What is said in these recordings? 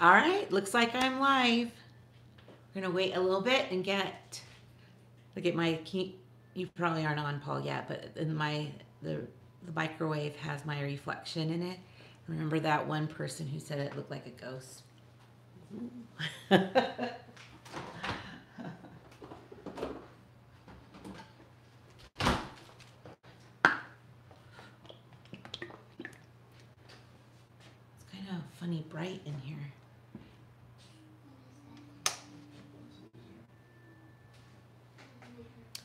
All right, looks like I'm live. We're gonna wait a little bit and look at my, you probably aren't on, Paul, yet, but in the microwave has my reflection in it. Remember that one person who said it looked like a ghost? Funny bright in here.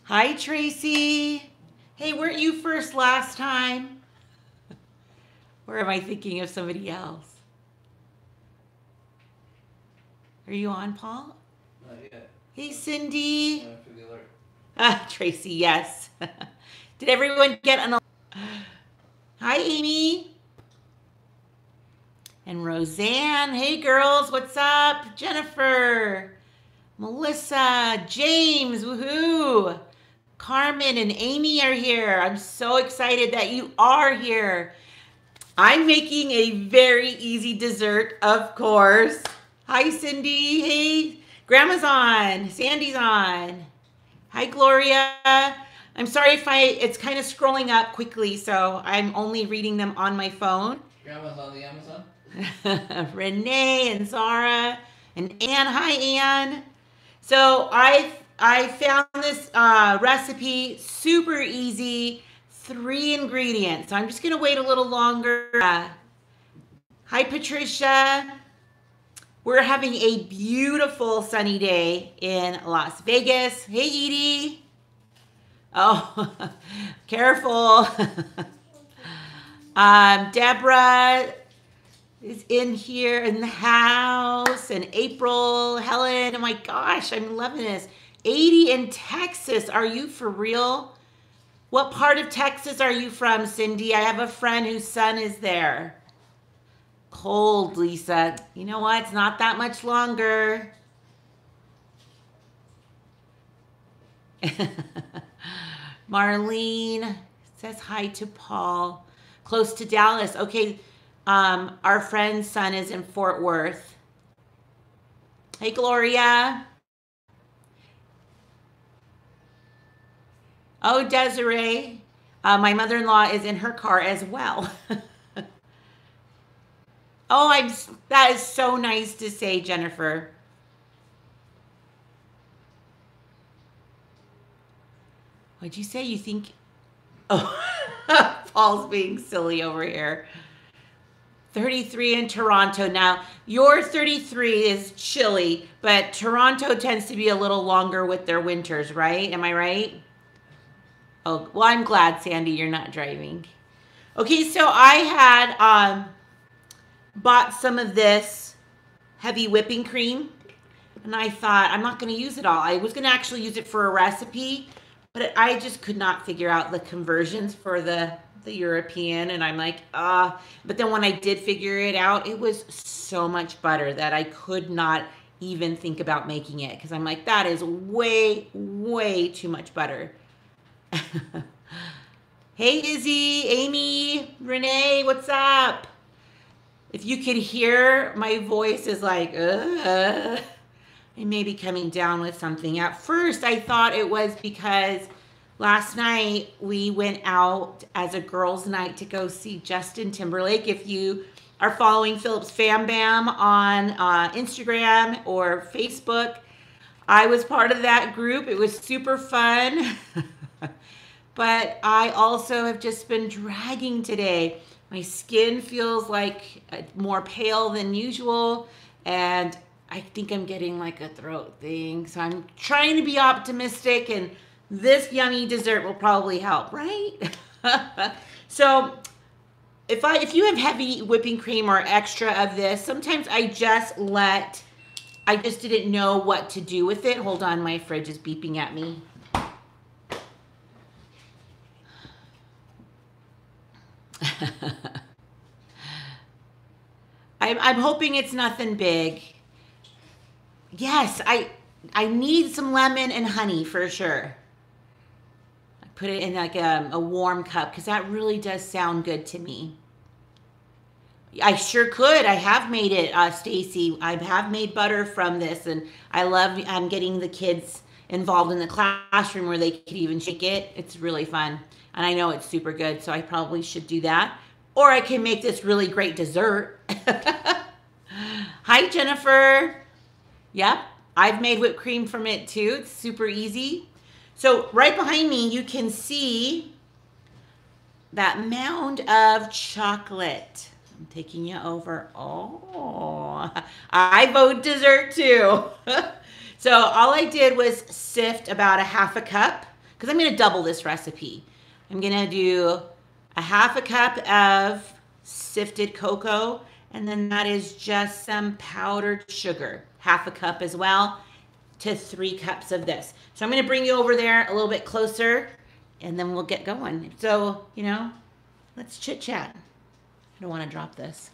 Hi, Tracy. Hey, weren't you first last time? Or am I thinking of somebody else? Are you on, Paul? Not yet. Hey, Cindy. Tracy, yes. Did everyone get an alert? Hi, Amy. And Roseanne. Hey, girls. What's up? Jennifer. Melissa. James. Woohoo. Carmen and Amy are here. I'm so excited that you are here. I'm making a very easy dessert, of course. Hi, Cindy. Hey, Grandma's on. Sandy's on. Hi, Gloria. I'm sorry if it's kind of scrolling up quickly, so I'm only reading them on my phone. Grandma's on the Amazon. Renee and Zara and Anne. Hi, Anne. So I found this recipe, super easy, 3 ingredients. So I'm just going to wait a little longer. Hi, Patricia. We're having a beautiful sunny day in Las Vegas. Hey, Edie. Oh, careful. Deborah is in here in the house, and April, Helen. Oh my gosh, I'm loving this. 80 in Texas. Are you for real? What part of Texas are you from, Cindy? I have a friend whose son is there. Cold, Lisa. You know what? It's not that much longer. Marlene says hi to Paul. Close to Dallas. Okay. Our friend's son is in Fort Worth. Hey, Gloria. Oh, Desiree. My mother-in-law is in her car as well. Oh, that is so nice to say, Jennifer. What'd you say? You think? Oh, Paul's being silly over here. 33 in Toronto. Now, your 33 is chilly, but Toronto tends to be a little longer with their winters, right? Am I right? Oh, well, I'm glad, Sandy, you're not driving. Okay, so I had bought some of this heavy whipping cream, and I thought I'm not going to use it all. I was going to actually use it for a recipe, but I just could not figure out the conversions for the European, and I'm like, but then when I did figure it out, it was so much butter that I could not even think about making it, because I'm like, that is way, way too much butter. Hey, Izzy, Amy, Renee, what's up? If you could hear, my voice is like, I may be coming down with something. At first, I thought it was because last night we went out as a girls' night to go see Justin Timberlake. If you are following Phillips Fam Bam on Instagram or Facebook, I was part of that group. It was super fun. But I also have just been dragging today. My skin feels like more pale than usual, and I think I'm getting like a throat thing. So I'm trying to be optimistic, and this yummy dessert will probably help, right? So if you have heavy whipping cream or extra of this, sometimes I just didn't know what to do with it. Hold on, my fridge is beeping at me. I'm hoping it's nothing big. Yes, I need some lemon and honey for sure. I put it in like a warm cup because that really does sound good to me. I sure could. I have made it, Stacy. I have made butter from this, and I'm getting the kids involved in the classroom where they could even shake it. It's really fun. And I know it's super good, so I probably should do that. Or I can make this really great dessert. Hi, Jennifer. Yep, I've made whipped cream from it too. It's super easy. So right behind me, you can see that mound of chocolate. I'm taking you over. Oh, I vote dessert too. So all I did was sift about a half a cup, because I'm going to double this recipe. I'm going to do a half a cup of sifted cocoa, and then that is just some powdered sugar, half a cup as well, to 3 cups of this. So I'm going to bring you over there a little bit closer, and then we'll get going. So, you know, let's chit chat. I don't want to drop this.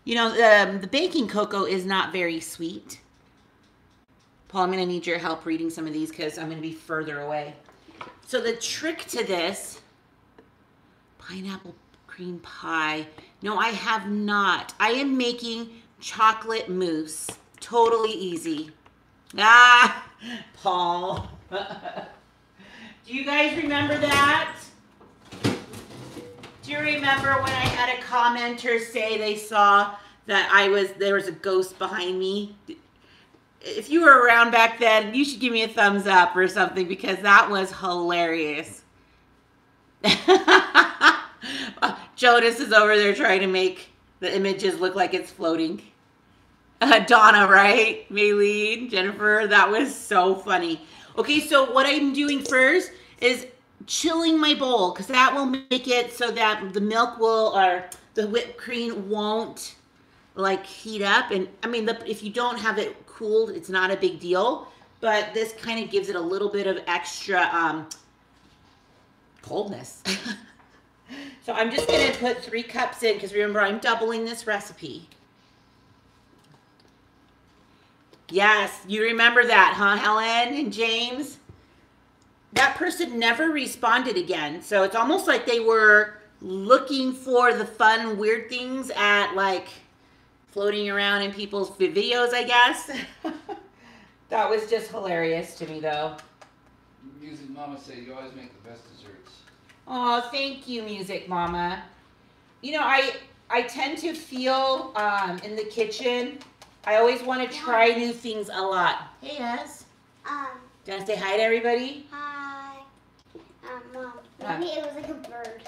You know, the baking cocoa is not very sweet. Paul, I'm going to need your help reading some of these because I'm going to be further away. So the trick to this, pineapple cream pie. No, I have not. I am making chocolate mousse. Totally easy. Ah, Paul. Do you guys remember that? Do you remember when I had a commenter say they saw that there was a ghost behind me? If you were around back then, you should give me a thumbs up or something, because that was hilarious. Jonas is over there trying to make the images look like it's floating. Donna, right? Maylene, Jennifer, that was so funny. Okay, so what I'm doing first is chilling my bowl, because that will make it so that the milk will, or the whipped cream won't like heat up. And I mean, if you don't have it cooled, it's not a big deal, but this kind of gives it a little bit of extra coldness. So I'm just going to put 3 cups in, because remember, I'm doubling this recipe. Yes, you remember that, huh, Helen and James? That person never responded again. So it's almost like they were looking for the fun, weird things at, like, floating around in people's videos, I guess. That was just hilarious to me, though. Music Mama said you always make the best desserts. Oh, thank you, Music Mama. You know, I tend to feel in the kitchen, I always want to try new things a lot. Hey, Ez. Do you want to say hi to everybody? Hi. Mom, maybe it was like a bird.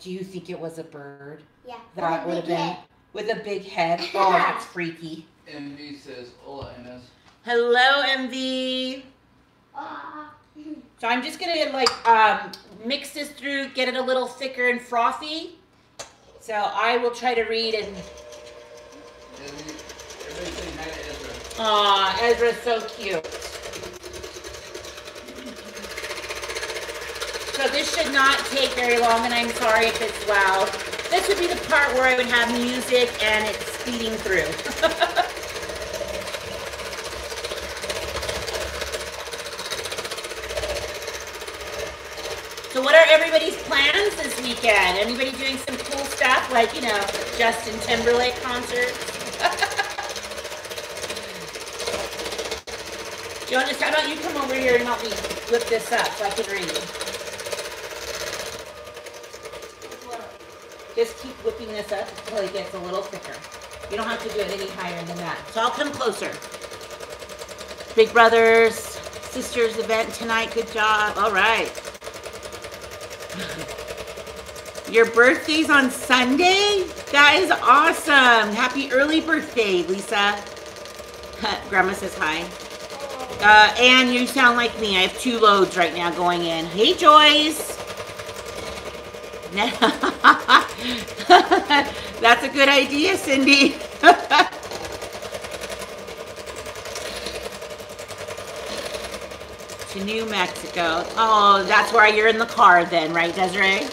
Do you think it was a bird? Yeah. That would have been with a big head. Oh, that's freaky. MV says, hola, Ines. Hello, MV. So I'm just going to like mix this through, get it a little thicker and frothy. So I will try to read and... Everybody say hi to Ezra. Aw, Ezra's so cute. So this should not take very long, and I'm sorry if it's loud. This would be the part where I would have music and it's speeding through. So what are everybody's plans this weekend? Anybody doing some cool stuff, like, you know, Justin Timberlake concerts? Jonas, how about you come over here and help me whip this up so I can read? Just keep whipping this up until it gets a little thicker. You don't have to do it any higher than that. So I'll come closer. Big Brothers, Sisters event tonight. Good job. All right. Your birthday's on Sunday? That is awesome. Happy early birthday, Lisa. Grandma says hi. Anne, you sound like me. I have 2 loads right now going in. Hey, Joyce. That's a good idea, Cindy. To New Mexico. Oh, that's why you're in the car then, right, Desiree?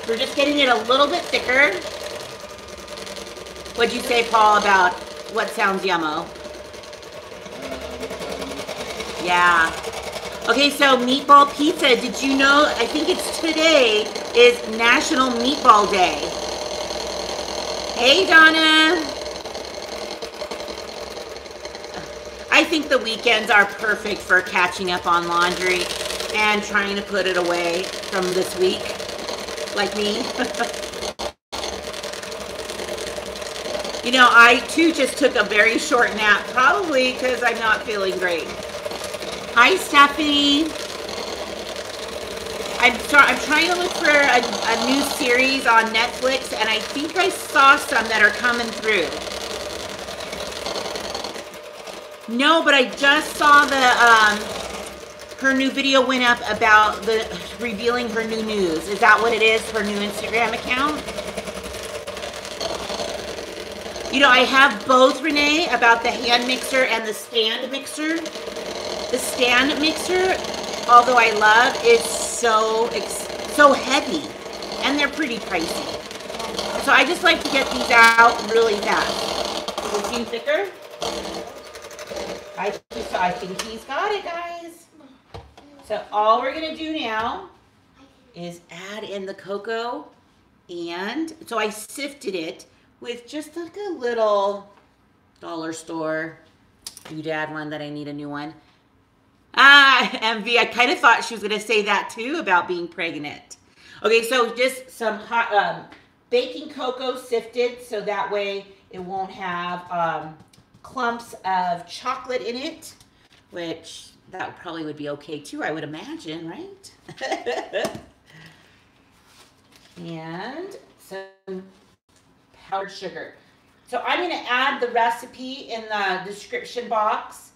We're just getting it a little bit thicker. What'd you say, Paul, about what sounds yummo? Yeah. Okay, so meatball pizza, did you know, I think it's today, is National Meatball Day. Hey, Donna. I think the weekends are perfect for catching up on laundry and trying to put it away from this week, like me. You know, I too just took a very short nap, probably because I'm not feeling great. Hi, Stephanie. I'm trying to look for a new series on Netflix, and I think I saw some that are coming through. No, but I just saw her new video went up about revealing her new news. Is that what it is? Her new Instagram account? You know, I have both, Renee, about the hand mixer and the stand mixer. The stand mixer, although I love, is so heavy, and they're pretty pricey. So I just like to get these out really fast. Does it seem thicker? I think he's got it, guys. So all we're gonna do now is add in the cocoa, and so I sifted it with just like a little dollar store doodad one that I need a new one. MV, I kind of thought she was gonna say that too about being pregnant. Okay, so just some hot baking cocoa sifted so that way it won't have clumps of chocolate in it, which that probably would be okay too, I would imagine, right? And some powdered sugar. So I'm going to add the recipe in the description box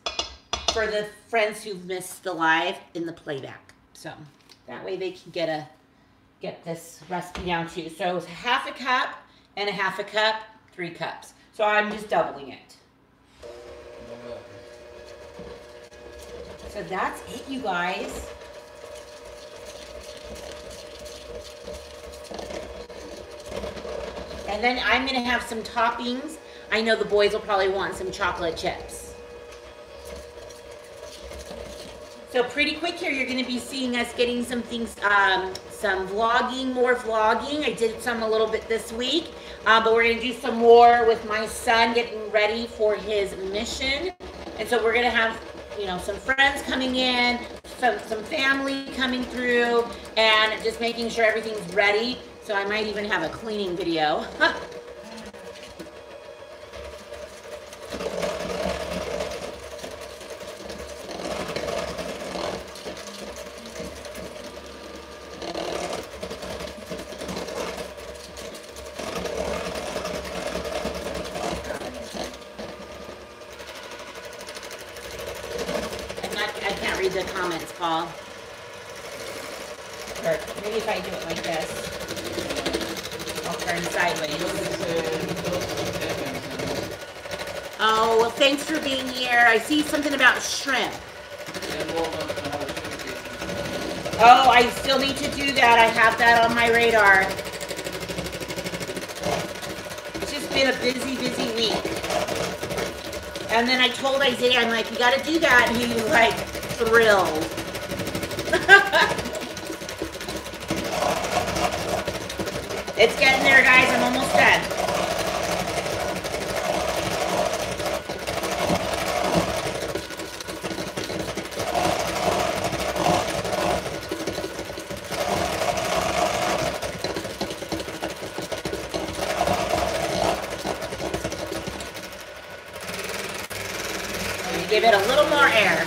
for the friends who've missed the live in the playback. So that way they can get this recipe down too. So it's half a cup and a half a cup, 3 cups. So I'm just doubling it. So that's it, you guys. And then I'm going to have some toppings. I know the boys will probably want some chocolate chips. So pretty quick here, you're going to be seeing us getting some things, some vlogging, more vlogging. I did some a little bit this week, but we're going to do some more with my son getting ready for his mission. And so we're going to have, you know, some friends coming in, some family coming through, and just making sure everything's ready. So I might even have a cleaning video. I can't read the comments, Paul. Or maybe if I do it like this. I'll turn sideways. Oh, well, thanks for being here. I see something about shrimp. Oh, I still need to do that. I have that on my radar. It's just been a busy, busy week. And then I told Isaiah, I'm like, you got to do that. And he was like, thrilled. It's getting there, guys. I'm almost done. Give it a little more air.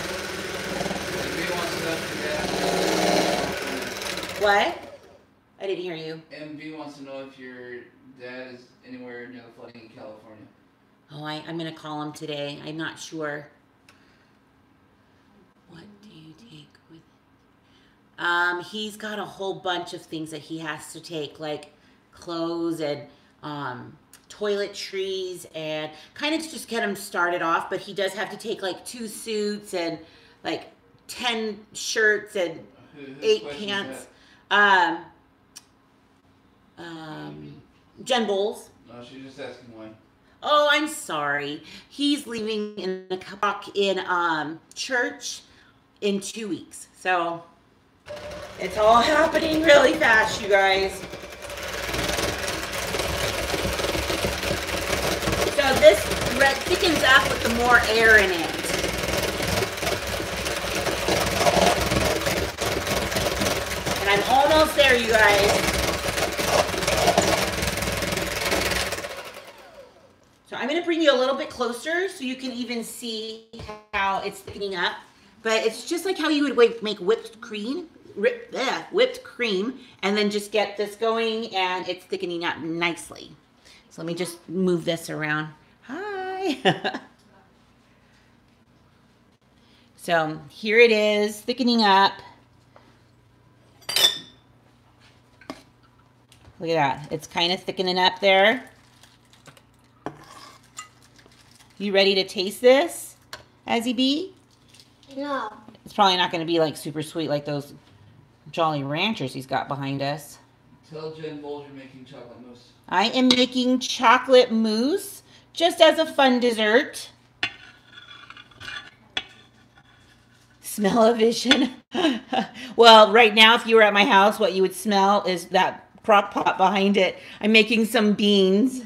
What? I didn't hear you. MV wants to know if your dad is anywhere near the flooding in California. Oh, I'm going to call him today. I'm not sure. What do you take with it? He's got a whole bunch of things that he has to take, like clothes and toiletries, and kind of to just get him started off. But he does have to take like 2 suits and like 10 shirts and 8 pants. Jen Bowles. No, she's just asking why. Oh, I'm sorry. He's leaving in a church in 2 weeks. So It's all happening really fast, you guys. So this thickens up with the more air in it. And I'm almost there, you guys. So I'm going to bring you a little bit closer so you can even see how it's thickening up. But it's just like how you would make whipped cream, and then just get this going, and it's thickening up nicely. So let me just move this around. Hi. So here it is, thickening up. Look at that. It's kind of thickening up there. You ready to taste this, Azzy B? No. It's probably not going to be like super sweet like those Jolly Ranchers he's got behind us. Tell Jen Bold you're making chocolate mousse. I am making chocolate mousse just as a fun dessert. Smell-o-vision. Well, right now, if you were at my house, what you would smell is that crock pot behind it. I'm making some beans.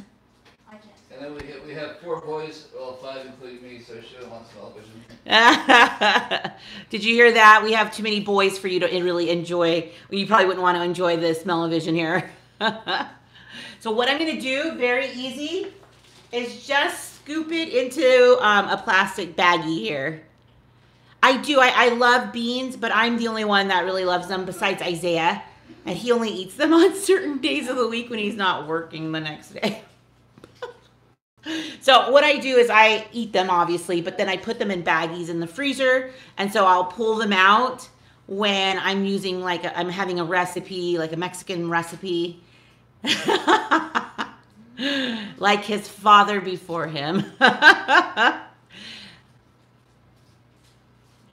And then we have 4 boys, well 5 including me, so she doesn't want smell-o-vision. Did you hear that? We have too many boys for you to really enjoy. You probably wouldn't want to enjoy the smell-o-vision here. So what I'm going to do, very easy, is just scoop it into a plastic baggie here. I love beans, but I'm the only one that really loves them besides Isaiah. And he only eats them on certain days of the week when he's not working the next day. So what I do is I eat them, obviously, but then I put them in baggies in the freezer. And so I'll pull them out when I'm using, like, I'm having a recipe, like a Mexican recipe. Like his father before him.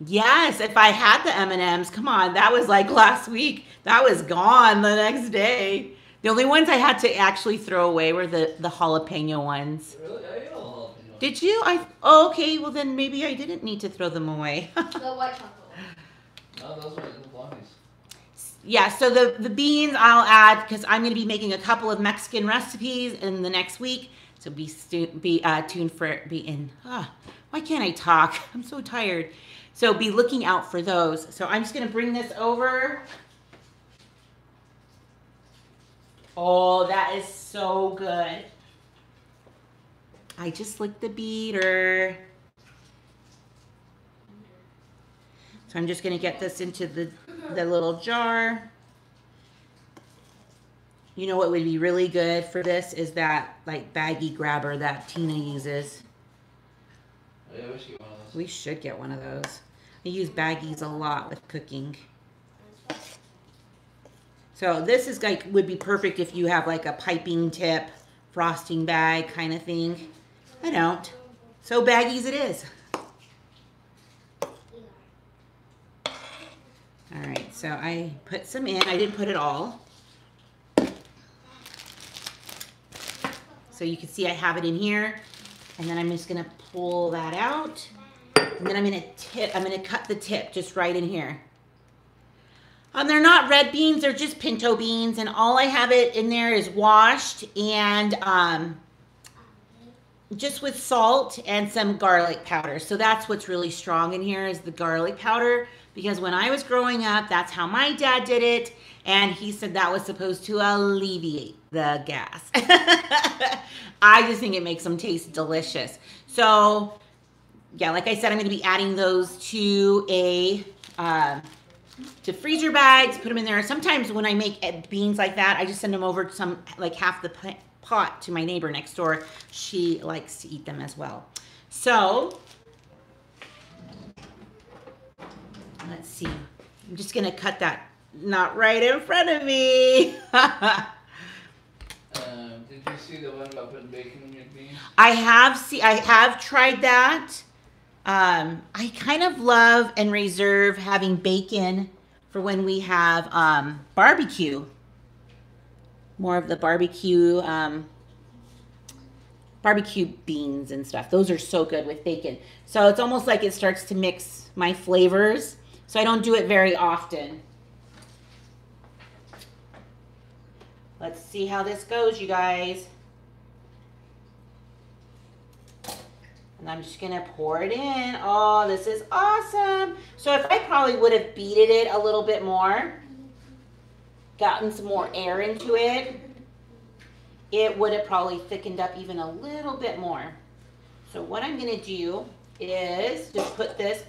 Yes, if I had the M&Ms, come on, that was like last week. That was gone the next day. The only ones I had to actually throw away were the jalapeno ones. Really? I ate all jalapeno. Did you? Oh, okay, well then maybe I didn't need to throw them away. The white chocolate one. No, those were the blondies. Yeah, so the beans I'll add because I'm going to be making a couple of Mexican recipes in the next week. So be tuned for why can't I talk? I'm so tired. So be looking out for those. So I'm just going to bring this over. Oh, that is so good. I just licked the beater. So I'm just going to get this into the little jar. You know what would be really good for this is that like baggie grabber that Tina uses. Oh, yeah, we should get one of those. We should get one of those. I use baggies a lot with cooking. So this is like would be perfect if you have like a piping tip frosting bag kind of thing. I don't. So baggies it is. All right, so I put some in. I didn't put it all. So you can see I have it in here. And then I'm just gonna pull that out. And then I'm gonna cut the tip just right in here. They're not red beans, they're just pinto beans. And all I have it in there is washed and just with salt and some garlic powder. So that's what's really strong in here is the garlic powder. Because when I was growing up, that's how my dad did it. And he said that was supposed to alleviate the gas. I just think it makes them taste delicious. So, yeah, like I said, I'm going to be adding those to to freezer bags, put them in there. Sometimes when I make beans like that, I just send them over to like half the pot to my neighbor next door. She likes to eat them as well. So, let's see. I'm just going to cut that not right in front of me. Did you see the one about putting bacon in your beans? I have tried that. I kind of love and reserve having bacon for when we have barbecue. More of the barbecue beans and stuff. Those are so good with bacon. So it's almost like it starts to mix my flavors. So I don't do it very often. Let's see how this goes, you guys. And I'm just gonna pour it in. Oh, this is awesome. So if I probably would have beaten it a little bit more, gotten some more air into it, it would have probably thickened up even a little bit more. So what I'm gonna do is just put this,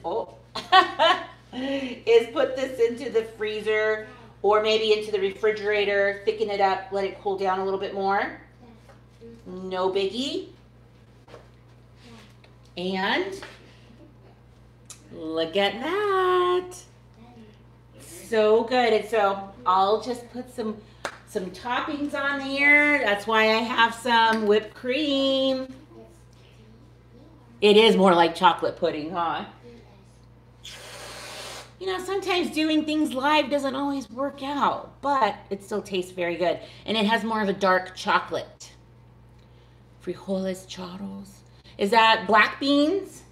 is put this into the freezer or maybe into the refrigerator, thicken it up, let it cool down a little bit more. No biggie. And look at that. So good. And so I'll just put some toppings on here. That's why I have some whipped cream. It is more like chocolate pudding, huh? You know, sometimes doing things live doesn't always work out, but it still tastes very good. And it has more of a dark chocolate. Frijoles charros. Is that black beans?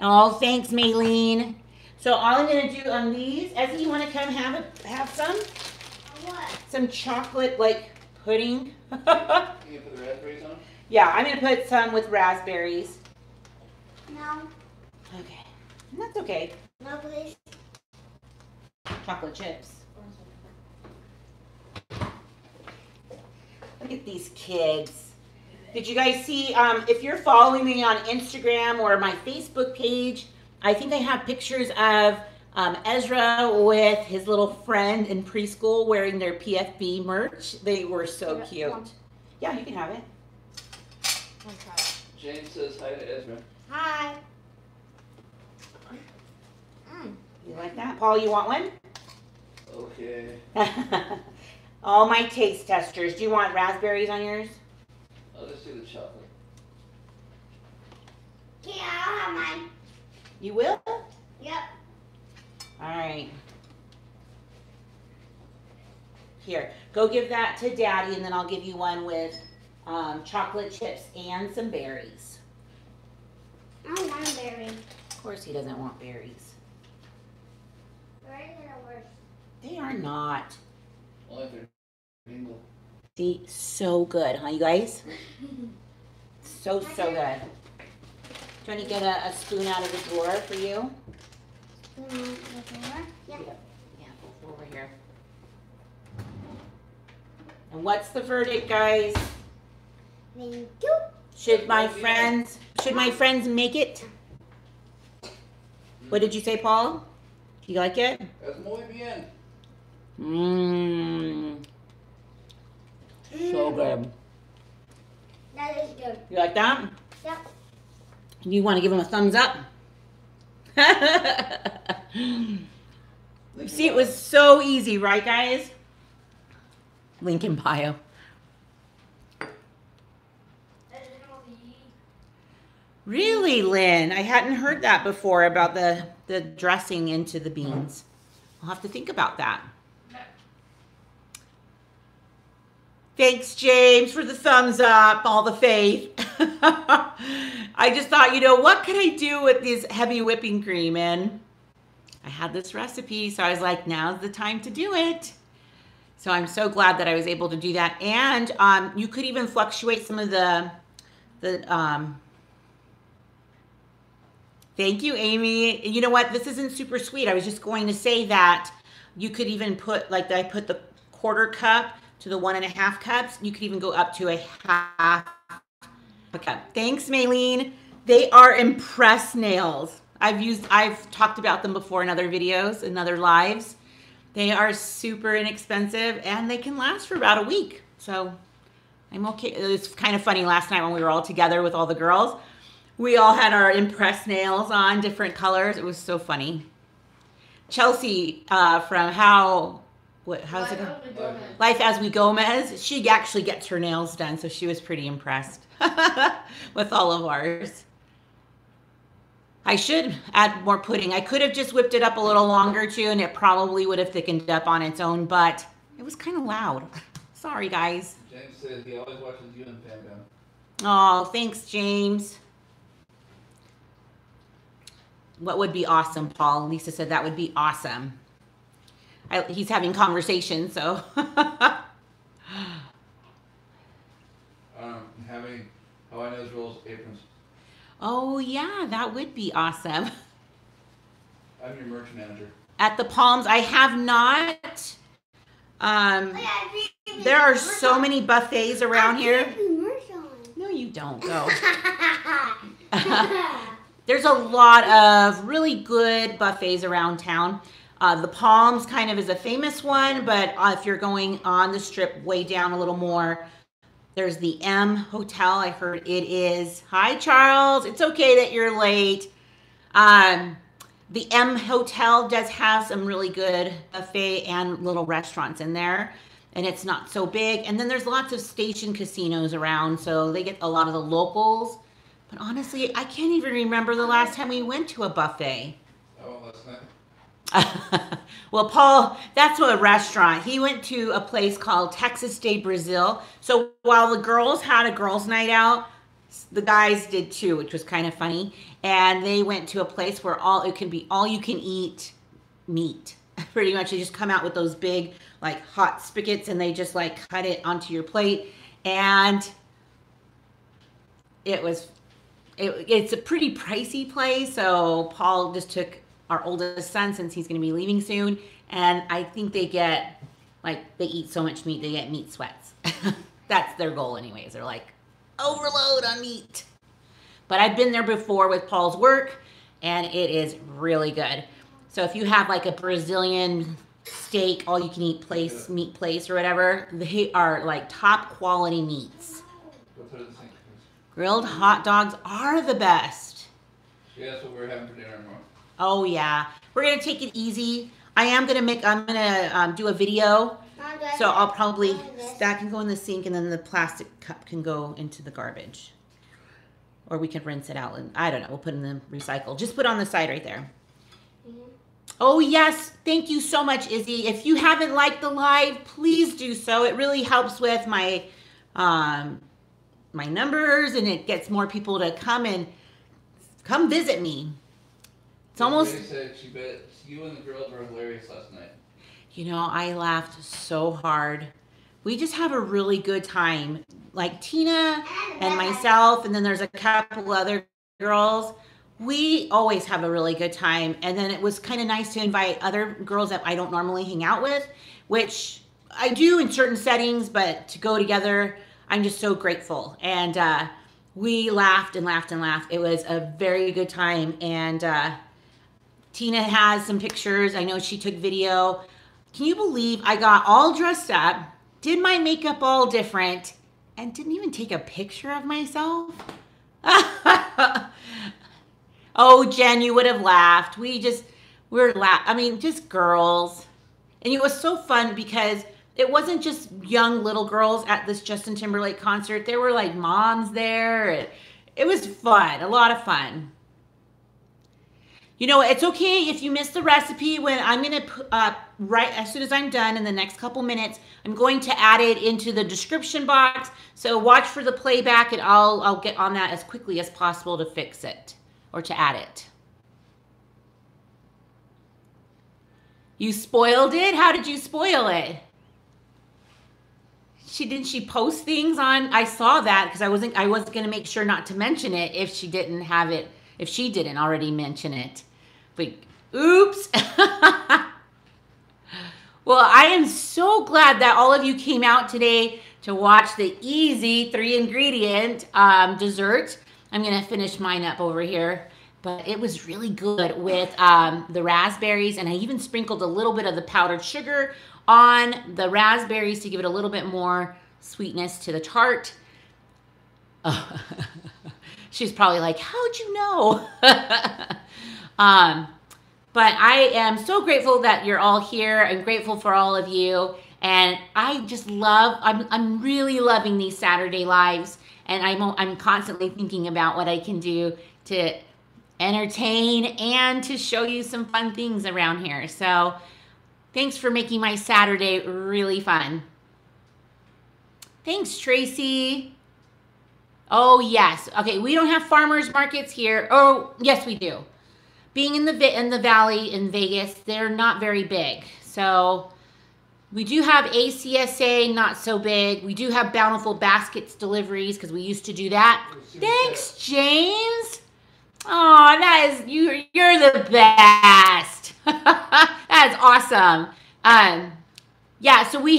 Oh, thanks, Maylene. So all I'm gonna do on these, Ezzy, you wanna come have some? What? Some chocolate like pudding. You gonna put the raspberries on? Yeah, I'm gonna put some with raspberries. No. Okay, and that's okay. No, please. Chocolate chips. Look at these kids. Did you guys see, if you're following me on Instagram or my Facebook page, I think I have pictures of Ezra with his little friend in preschool wearing their PFB merch. They were so cute. Yeah, you can have it. James says hi to Ezra. Hi. You like that? Paul, you want one? Okay. All my taste testers. Do you want raspberries on yours? I'll just do the chocolate. Yeah, I'll have mine. You will? Yep. All right. Here, go give that to Daddy, and then I'll give you one with chocolate chips and some berries. I don't want a berry. Of course he doesn't want berries. Berries are the worst. They are not. Only if they're mingle. See, so good, huh, you guys? So good. Do you want to get a spoon out of the drawer for you? Yeah. Yeah, over here. And what's the verdict, guys? Thank you. Should my friends make it? What did you say, Paul? You like it? Es muy bien. Mmm. So good. That is good. You like that? Yep. You want to give them a thumbs up? See, it was so easy, right, guys? Link in bio. Really, Lynn? I hadn't heard that before about the dressing into the beans. I'll have to think about that. Thanks, James, for the thumbs up, all the faith. I just thought, you know, what could I do with this heavy whipping cream? And I had this recipe, so I was like, now's the time to do it. So I'm so glad that I was able to do that. And you could even fluctuate some of the thank you, Amy. You know what? This isn't super sweet. I was just going to say that you could even put, like I put the 1/4 cup to the 1.5 cups. You could even go up to a 1/2 cup. Thanks, Maylene. They are Impress nails. I've talked about them before in other videos, in other lives. They are super inexpensive and they can last for about a week. So I'm okay. It was kind of funny last night when we were all together with all the girls. We all had our Impress nails on, different colors. It was so funny. Chelsea from how's it go? Life as We Gomez. She actually gets her nails done, so she was pretty impressed with all of ours. I should add more pudding. I could have just whipped it up a little longer too, and it probably would have thickened up on its own, but it was kind of loud. Sorry, guys. James says he always watches you and Pam down. Oh, thanks, James. What would be awesome, Paul? Lisa said that would be awesome. He's having conversation, so. Having Hawaiian rolls, aprons. Oh yeah, that would be awesome. I'm your merch manager. At the Palms, I have not. There are so many buffets around here. No, you don't. Go. There's a lot of really good buffets around town. The Palms kind of is a famous one, but if you're going on the strip way down a little more, there's the M Hotel. I heard it is. Hi, Charles. It's okay that you're late. The M Hotel does have some really good buffet and little restaurants in there, and it's not so big. And then there's lots of station casinos around, so they get a lot of the locals. But honestly, I can't even remember the last time we went to a buffet. Oh, last night. Well, Paul, that's a restaurant. He went to a place called Texas de Brazil. So while the girls had a girls' night out, the guys did too, which was kind of funny. And they went to a place where it can be all you can eat meat. Pretty much, they just come out with those big, like, hot spigots, and they just like cut it onto your plate. And it's a pretty pricey place. So Paul just took our oldest son, since he's going to be leaving soon, and I think they eat so much meat, they get meat sweats. That's their goal anyways. They're like, overload on meat. But I've been there before with Paul's work, and it is really good. So if you have like a Brazilian steak, all you can eat place, meat place or whatever, they are like top quality meats. Grilled hot dogs are the best. Yeah, that's what we're having for dinner tomorrow. Oh yeah, we're gonna take it easy. I'm gonna do a video, so I'll probably, that can go in the sink, and then the plastic cup can go into the garbage, or we can rinse it out, and I don't know, we'll put it in the recycle. Just put it on the side right there. Oh yes, thank you so much, Izzy. If you haven't liked the live, please do so. It really helps with my my numbers, and it gets more people to come visit me. It's almost. Said she bet you and the girls were hilarious last night. You know, I laughed so hard. We just have a really good time. Like Tina and myself, and then there's a couple other girls. We always have a really good time. And then it was kind of nice to invite other girls that I don't normally hang out with, which I do in certain settings, but to go together, I'm just so grateful. And we laughed and laughed and laughed. It was a very good time. And Tina has some pictures. I know she took video. Can you believe I got all dressed up, did my makeup all different, and didn't even take a picture of myself? Oh, Jen, you would have laughed. Just girls. And it was so fun because it wasn't just young little girls at this Justin Timberlake concert. There were like moms there. It was fun, a lot of fun. You know, it's okay if you missed the recipe. When I'm going to, right as soon as I'm done in the next couple minutes, I'm going to add it into the description box. So watch for the playback, and I'll get on that as quickly as possible to fix it or to add it. You spoiled it? How did you spoil it? Didn't she post things on? I saw that because I was going to make sure not to mention it if she didn't have it. If she didn't already mention it. But, oops. Well, I am so glad that all of you came out today to watch the easy 3-ingredient dessert. I'm going to finish mine up over here. But it was really good with the raspberries. And I even sprinkled a little bit of the powdered sugar on the raspberries to give it a little bit more sweetness to the tart. Oh. She's probably like, how'd you know? But I am so grateful that you're all here. I'm grateful for all of you. And I just I'm really loving these Saturday lives. And I'm constantly thinking about what I can do to entertain and to show you some fun things around here. So thanks for making my Saturday really fun. Thanks, Tracy. Oh, yes. Okay, we don't have farmers markets here. Oh, yes, we do. being in the valley in Vegas, they're not very big. So we do have ACSA, not so big. We do have Bountiful Baskets deliveries because we used to do that. Thanks, James. Oh, that is you're the best. That's awesome. Yeah, so we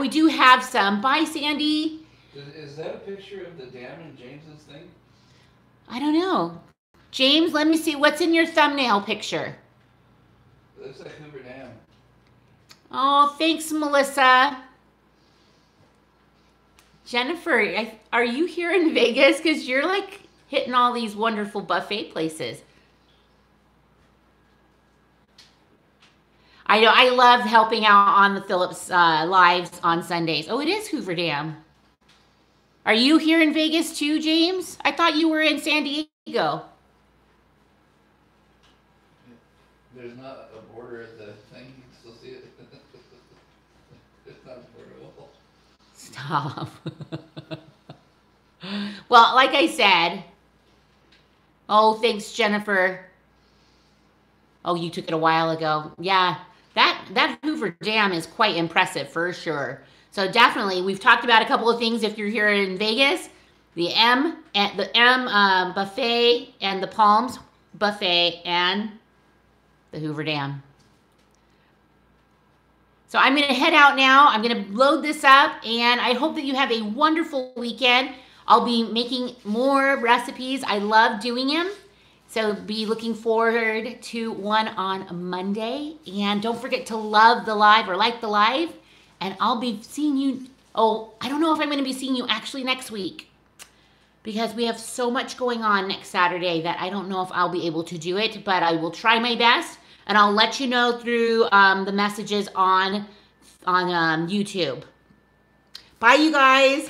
do have some. Bye, Sandy. Is that a picture of the dam in James's thing? I don't know. James, let me see what's in your thumbnail picture. It looks like Hoover Dam. Oh, thanks, Melissa. Jennifer, are you here in Vegas? Because you're like hitting all these wonderful buffet places. I know, I love helping out on the Phillips lives on Sundays. Oh, it is Hoover Dam. Are you here in Vegas too, James? I thought you were in San Diego. There's not a border at the thing. You can still see it. It's not portable. Stop. Well, like I said. Oh, thanks, Jennifer. Oh, you took it a while ago. Yeah, that Hoover Dam is quite impressive for sure. So definitely, we've talked about a couple of things if you're here in Vegas. The M buffet and the Palms buffet and the Hoover Dam. So I'm going to head out now. I'm going to load this up, and I hope that you have a wonderful weekend. I'll be making more recipes. I love doing them. So be looking forward to one on Monday. And don't forget to love the live or like the live. And I'll be seeing you. Oh, I don't know if I'm going to be seeing you actually next week, because we have so much going on next Saturday that I don't know if I'll be able to do it, but I will try my best, and I'll let you know through the messages on YouTube. Bye, you guys.